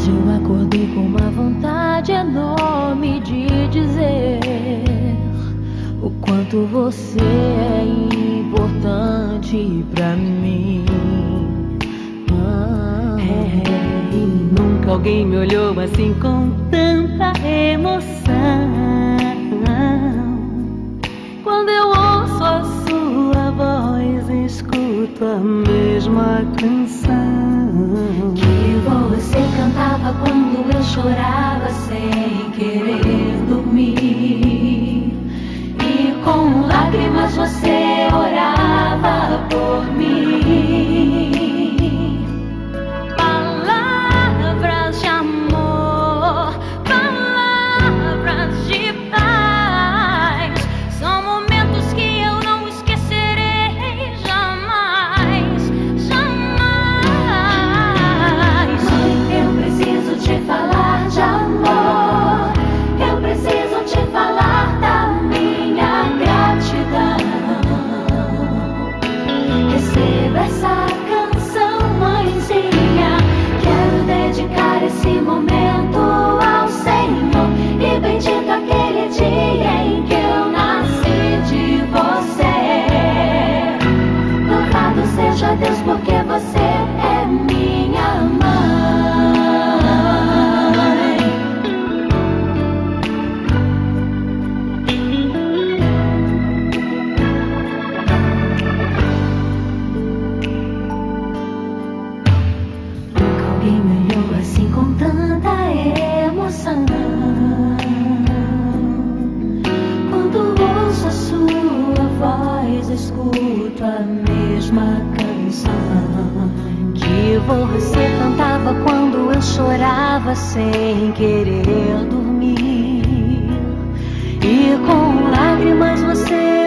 Hoje eu acordei com uma vontade enorme de dizer o quanto você é importante pra mim. E nunca alguém me olhou assim com tanta emoção. Quando eu ouço a sua voz, escuto a mesma canção que você cantava quando eu chorava sem querer dormir. E com lágrimas você orava por mim. Palavras de amor, palavras de paz, são momentos que eu não esquecerei jamais, jamais. Mãe, eu preciso te falar de amor, eu preciso te falar da minha gratidão. Receba essa canção, mãezinha. Quero dedicar esse momento ao Senhor. E bendito aquele dia em que eu nasci de você. Louvado seja Deus, porque você é minha mãe. Nunca alguém me olhou assim com tanta emoção. Quando ouço a sua voz, escuto a mesma canção que você cantava quando eu chorava sem querer dormir. E com lágrimas você